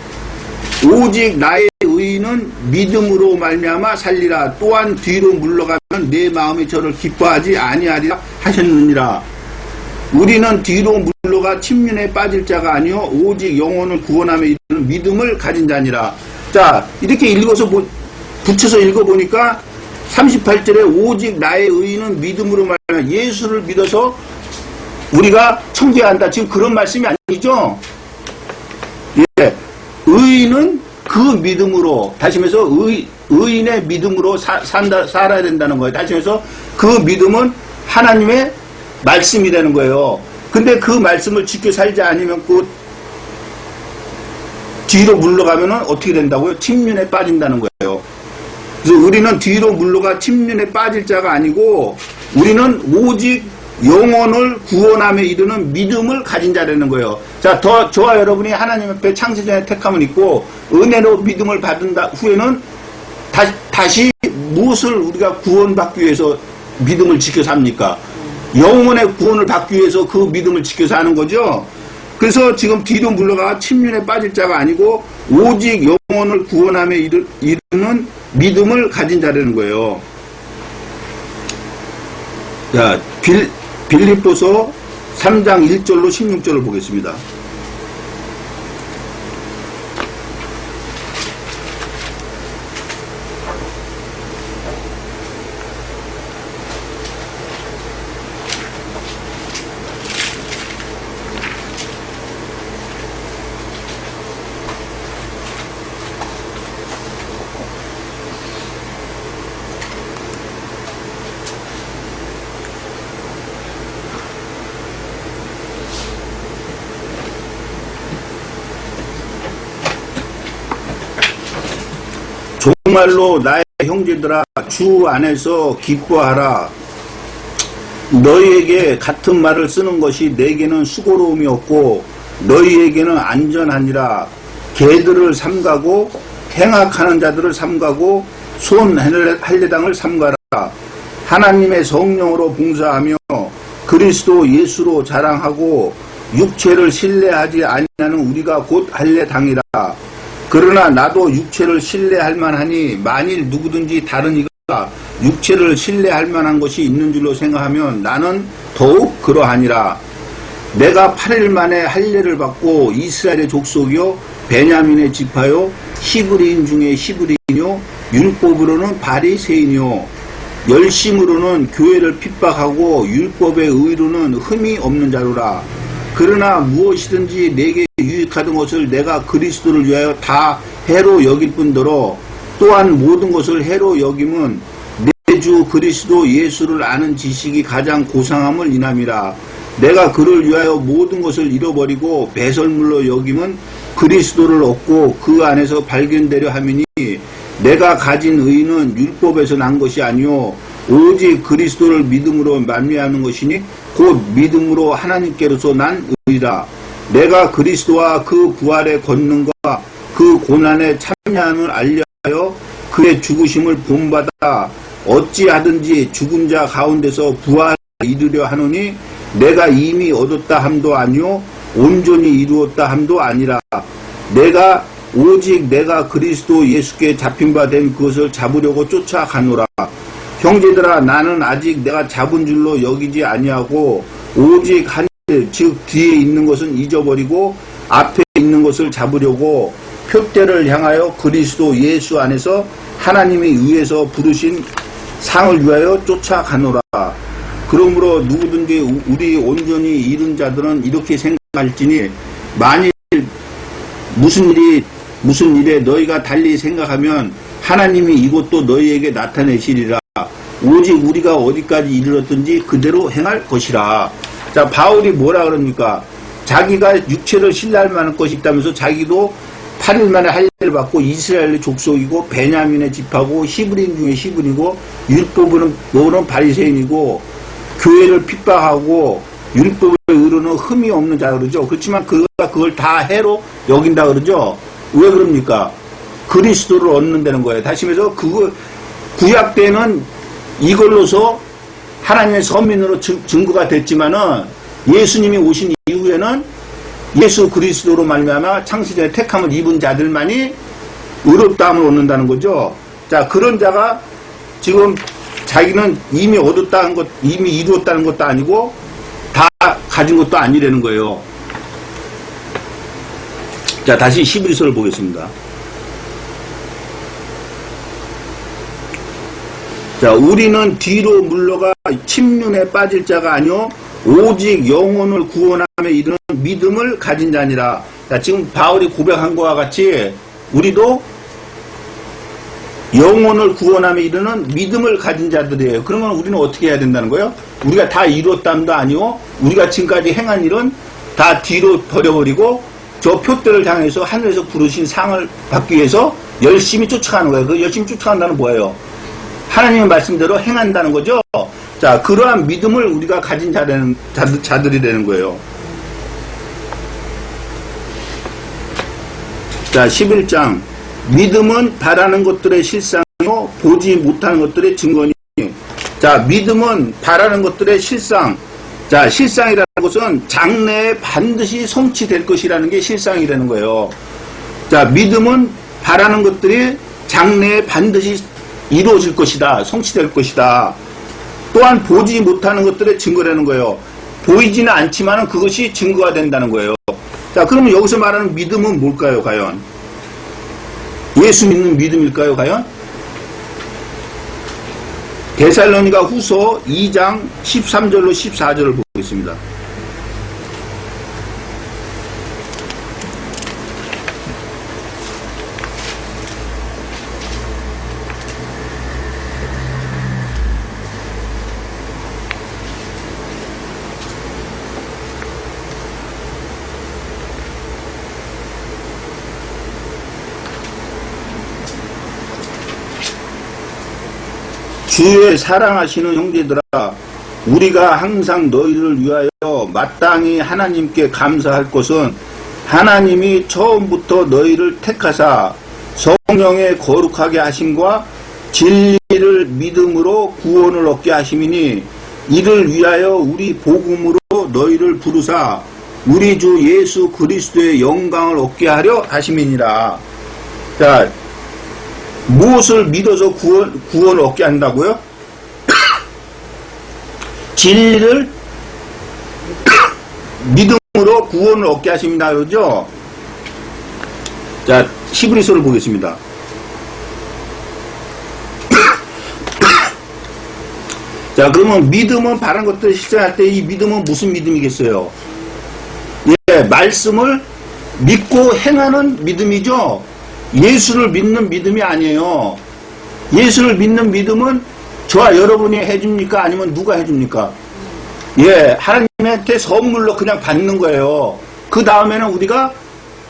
A: 오직 나의 의인은 믿음으로 말미암아 살리라. 또한 뒤로 물러가면 내 마음이 저를 기뻐하지 아니하리라 하셨느니라. 우리는 뒤로 물러가 침륜에 빠질 자가 아니요 오직 영혼을 구원함에 이르는 믿음을 가진 자니라. 자, 이렇게 읽어서 붙여서 읽어보니까 38절에 오직 나의 의인은 믿음으로 말미암아 예수를 믿어서 우리가 천국에 간다. 지금 그런 말씀이 아니죠. 예, 의인은 그 믿음으로 다시 말해서 의인의 믿음으로 살아야 된다는 거예요. 다시 말해서 그 믿음은 하나님의 말씀이라는 거예요. 근데 그 말씀을 지켜 살지 않으면 그 뒤로 물러가면은 어떻게 된다고요? 침륜에 빠진다는 거예요. 그래서 우리는 뒤로 물러가 침륜에 빠질 자가 아니고 우리는 오직 영혼을 구원함에 이르는 믿음을 가진 자라는 거예요. 자, 저와 여러분이 하나님 앞에 창세전에 택함을 입고 은혜로 믿음을 받은 후에는 다시 무엇을 우리가 구원받기 위해서 믿음을 지켜 삽니까? 영혼의 구원을 받기 위해서 그 믿음을 지켜서 하는 거죠. 그래서 지금 뒤로 물러가 침륜에 빠질 자가 아니고 오직 영혼을 구원함에 이르는 믿음을 가진 자라는 거예요. 자, 빌립보서 3장 1절로 16절을 보겠습니다. 정말로 나의 형제들아 주 안에서 기뻐하라. 너희에게 같은 말을 쓰는 것이 내게는 수고로움이 없고 너희에게는 안전하니라. 개들을 삼가고 행악하는 자들을 삼가고 손 할례당을 삼가라. 하나님의 성령으로 봉사하며 그리스도 예수로 자랑하고 육체를 신뢰하지 아니하는 우리가 곧 할례당이라. 그러나 나도 육체를 신뢰할 만하니 만일 누구든지 다른 이가 육체를 신뢰할 만한 것이 있는 줄로 생각하면 나는 더욱 그러하니라. 내가 8일 만에 할례를 받고 이스라엘의 족속이요 베냐민의 지파요 히브리인 중에 히브리인요 율법으로는 바리새인이요 열심으로는 교회를 핍박하고 율법의 의로는 흠이 없는 자로라. 그러나 무엇이든지 내게 유익하던 것을 내가 그리스도를 위하여 다 해로 여길 뿐더러 또한 모든 것을 해로 여김은 내 주 그리스도 예수를 아는 지식이 가장 고상함을 인함이라. 내가 그를 위하여 모든 것을 잃어버리고 배설물로 여김은 그리스도를 얻고 그 안에서 발견되려 함이니 내가 가진 의는 율법에서 난 것이 아니요 오직 그리스도를 믿음으로 만미하는 것이니 곧 믿음으로 하나님께로서 난 의라. 내가 그리스도와 그 부활의 권능과 그 고난의 참여함을 알려하여 그의 죽으심을 본받아 어찌하든지 죽은 자 가운데서 부활을 이루려 하노니 내가 이미 얻었다 함도 아니요 온전히 이루었다 함도 아니라. 내가 오직 내가 그리스도 예수께 잡힌 바 된 그것을 잡으려고 쫓아가노라. 형제들아, 나는 아직 내가 잡은 줄로 여기지 아니하고 오직 한 일, 즉 뒤에 있는 것은 잊어버리고 앞에 있는 것을 잡으려고 표대를 향하여 그리스도 예수 안에서 하나님이 위에서 부르신 상을 위하여 쫓아가노라. 그러므로 누구든지 우리 온전히 이룬 자들은 이렇게 생각할지니 만일 무슨 일에 너희가 달리 생각하면 하나님이 이것도 너희에게 나타내시리라. 오직 우리가 어디까지 이르렀든지 그대로 행할 것이라. 자, 바울이 뭐라 그럽니까? 자기가 육체를 신뢰할 만한 것이 있다면서 자기도 8일 만에 할례를 받고 이스라엘의 족속이고 베냐민의 집하고 히브리인 중에 히브리고 율법으로는 바리새인이고 교회를 핍박하고 율법의 의로는 흠이 없는 자 그러죠. 그렇지만 그걸 다 해로 여긴다 그러죠. 왜 그럽니까? 그리스도를 얻는다는 거예요. 다시 말해서 구약 때는 이걸로서 하나님의 서민으로 증거가 됐지만은 예수님이 오신 이후에는 예수 그리스도로 말미암아 창세전에 택함을 입은 자들만이 의롭다함을 얻는다는 거죠. 자, 그런 자가 지금 자기는 이미 얻었다는 것, 이미 이루었다는 것도 아니고 다 가진 것도 아니라는 거예요. 자, 다시 히브리서를 보겠습니다. 자, 우리는 뒤로 물러가 침륜에 빠질 자가 아니요 오직 영혼을 구원함에 이르는 믿음을 가진 자니라. 자, 지금 바울이 고백한 것과 같이 우리도 영혼을 구원함에 이르는 믿음을 가진 자들이에요. 그러면 우리는 어떻게 해야 된다는 거예요? 우리가 다 이뤘다는도 아니요 우리가 지금까지 행한 일은 다 뒤로 버려버리고 저 표대를 향해서 하늘에서 부르신 상을 받기 위해서 열심히 쫓아가는 거예요. 그 열심히 쫓아간다는 뭐예요? 하나님의 말씀대로 행한다는 거죠. 자, 그러한 믿음을 우리가 가진 자들이 되는 거예요. 자, 11장. 믿음은 바라는 것들의 실상이요 보지 못하는 것들의 증거니. 자, 믿음은 바라는 것들의 실상. 자, 실상이라는 것은 장래에 반드시 성취될 것이라는 게 실상이라는 거예요. 자, 믿음은 바라는 것들이 장래에 반드시 이루어질 것이다. 성취될 것이다. 또한 보지 못하는 것들의 증거라는 거예요. 보이지는 않지만 그것이 증거가 된다는 거예요. 자, 그러면 여기서 말하는 믿음은 뭘까요, 과연? 예수 믿는 믿음일까요, 과연? 데살로니가 후서 2장 13절로 14절을 보겠습니다. 주의 사랑하시는 형제들아, 우리가 항상 너희를 위하여 마땅히 하나님께 감사할 것은 하나님이 처음부터 너희를 택하사 성령의 거룩하게 하심과 진리를 믿음으로 구원을 얻게 하심이니 이를 위하여 우리 복음으로 너희를 부르사 우리 주 예수 그리스도의 영광을 얻게 하려 하심이니라. 자, 무엇을 믿어서 구원을 얻게 한다고요? 진리를 믿음으로 구원을 얻게 하십니다. 그러죠? 자, 히브리서를 보겠습니다. 자, 그러면 믿음은 바른 것들을 실천할 때 이 믿음은 무슨 믿음이겠어요? 예, 말씀을 믿고 행하는 믿음이죠. 예수를 믿는 믿음이 아니에요. 예수를 믿는 믿음은 저와 여러분이 해줍니까? 아니면 누가 해줍니까? 예, 하나님한테 선물로 그냥 받는 거예요. 그 다음에는 우리가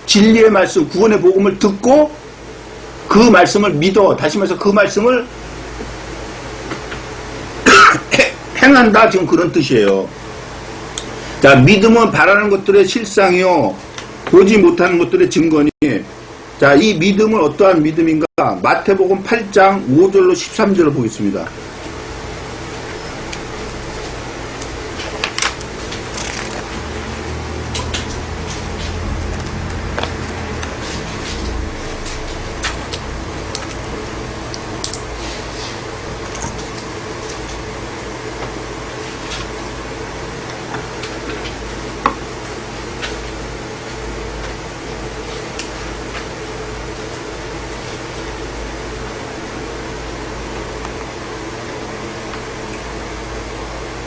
A: 진리의 말씀, 구원의 복음을 듣고 그 말씀을 믿어. 다시 말해서 그 말씀을 행한다. 지금 그런 뜻이에요. 자, 믿음은 바라는 것들의 실상이요, 보지 못하는 것들의 증거니. 자, 이 믿음은 어떠한 믿음인가? 마태복음 8장 5절로 13절을 보겠습니다.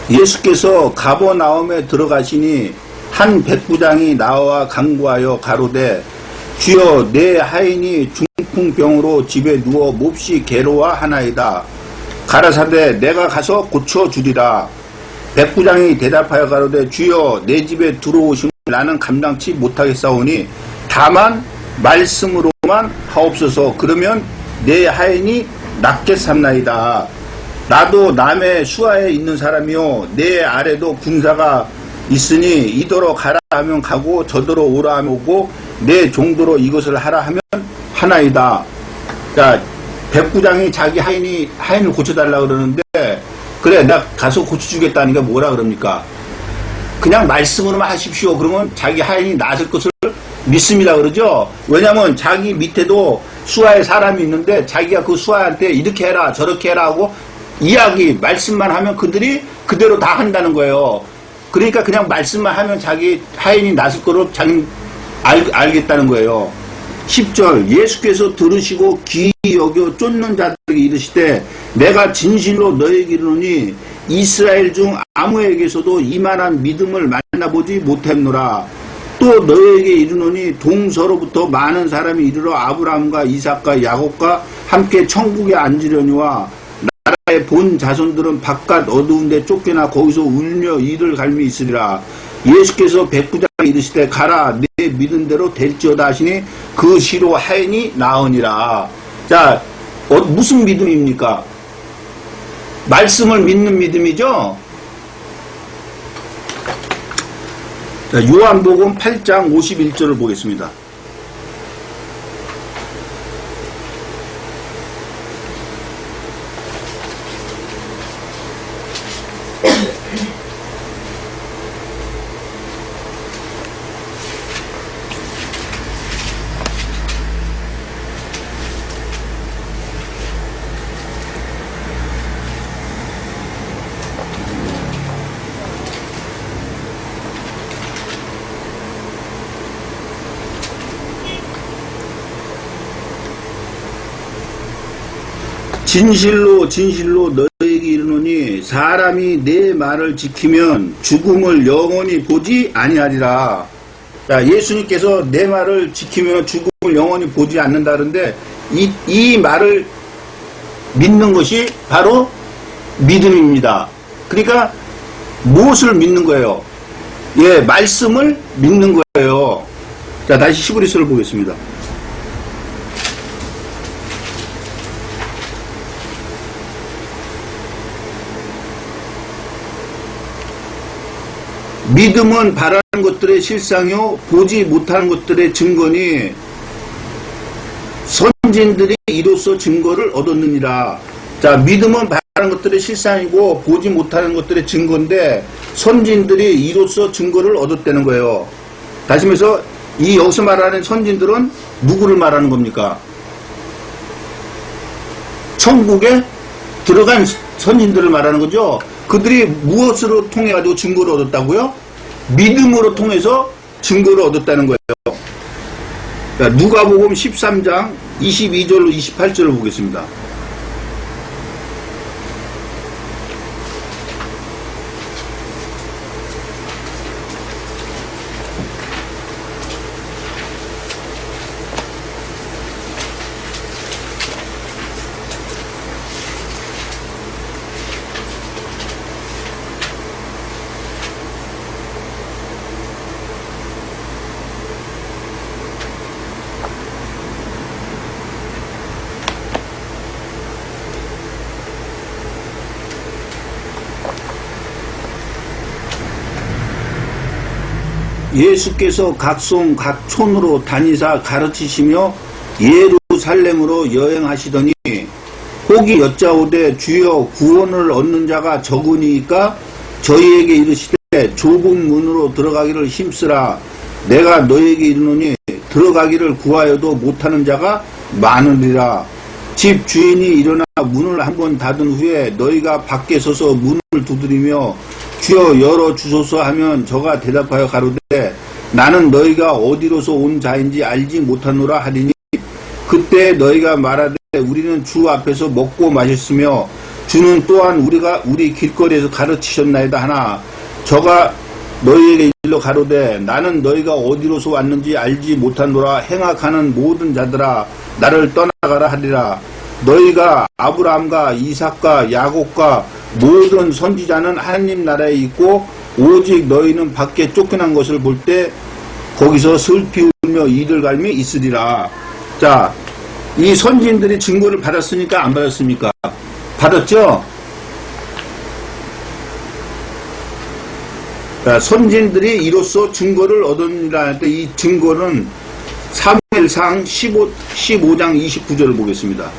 A: 예수께서 가버나움에 들어가시니 한 백부장이 나와 간구하여 가로되, 주여, 내 하인이 중풍병으로 집에 누워 몹시 괴로워하나이다. 가라사대 내가 가서 고쳐주리라. 백부장이 대답하여 가로되, 주여, 내 집에 들어오심을 나는 감당치 못하겠사오니 다만 말씀으로만 하옵소서. 그러면 내 하인이 낫겠삼나이다. 나도 남의 수하에 있는 사람이요, 내 아래도 군사가 있으니 이더러 가라 하면 가고 저더러 오라 하면 오고 내 종도로 이것을 하라 하면 하나이다. 자, 백부장이 자기 하인을 고쳐달라 그러는데, 그래, 나 가서 고쳐주겠다니까 뭐라 그럽니까? 그냥 말씀으로만 하십시오. 그러면 자기 하인이 나을 것을 믿습니다 그러죠. 왜냐면 자기 밑에도 수하에 사람이 있는데 자기가 그 수하한테 이렇게 해라 저렇게 해라 하고 이야기, 말씀만 하면 그들이 그대로 다 한다는 거예요. 그러니까 그냥 말씀만 하면 자기 하인이 나설 거로 자기 알겠다는 거예요. 10절, 예수께서 들으시고 귀히 여겨 쫓는 자들에게 이르시되, 내가 진실로 너에게 이르노니 이스라엘 중 아무에게서도 이만한 믿음을 만나보지 못했노라. 또 너에게 이르노니 동서로부터 많은 사람이 이르러 아브라함과 이삭과 야곱과 함께 천국에 앉으려니와 나라의 본 자손들은 바깥 어두운 데 쫓겨나 거기서 울며 이를 갈미 있으리라. 예수께서 백부장에 이르시되 가라, 내 믿은 대로 될지어다 하시니 그 시로 하인이 나으니라. 자, 무슨 믿음입니까? 말씀을 믿는 믿음이죠. 자, 요한복음 8장 51절을 보겠습니다. 진실로 진실로 너에게 이르노니 사람이 내 말을 지키면 죽음을 영원히 보지 아니하리라. 자, 예수님께서 내 말을 지키면 죽음을 영원히 보지 않는다는데 이 말을 믿는 것이 바로 믿음입니다. 그러니까 무엇을 믿는 거예요? 예, 말씀을 믿는 거예요. 자, 다시 히브리서를 보겠습니다. 믿음은 바라는 것들의 실상이요 보지 못하는 것들의 증거니 선진들이 이로써 증거를 얻었느니라. 자, 믿음은 바라는 것들의 실상이고 보지 못하는 것들의 증거인데 선진들이 이로써 증거를 얻었다는 거예요. 다시 말해서 이 여기서 말하는 선진들은 누구를 말하는 겁니까? 천국에 들어간 선진들을 말하는 거죠. 그들이 무엇으로 통해 가지고 증거를 얻었다고요? 믿음으로 통해서 증거를 얻었다는 거예요. 자, 누가복음 13장 22절로 28절을 보겠습니다. 예수께서 각송 각촌으로 다니사 가르치시며 예루살렘으로 여행하시더니 혹이 여짜오되 주여 구원을 얻는 자가 적으니까 저희에게 이르시되 좁은 문으로 들어가기를 힘쓰라. 내가 너에게 이르노니 들어가기를 구하여도 못하는 자가 많으리라. 집 주인이 일어나 문을 한번 닫은 후에 너희가 밖에 서서 문을 두드리며 주여 열어 주소서 하면 저가 대답하여 가로되 나는 너희가 어디로서 온 자인지 알지 못하노라 하리니 그때 너희가 말하되 우리는 주 앞에서 먹고 마셨으며 주는 또한 우리 길거리에서 가르치셨나이다 하나 저가 너희에게 일러 가로되 나는 너희가 어디로서 왔는지 알지 못하노라. 행악하는 모든 자들아 나를 떠나가라 하리라. 너희가 아브라함과 이삭과 야곱과 모든 선지자는 하나님 나라에 있고 오직 너희는 밖에 쫓겨난 것을 볼 때 거기서 슬피 울며 이를 갈며 있으리라. 자, 이 선지인들이 증거를 받았습니까? 안 받았습니까? 받았죠? 자, 선지인들이 이로써 증거를 얻으니라 할 때 이 증거는 사무엘상 15장 29절을 보겠습니다.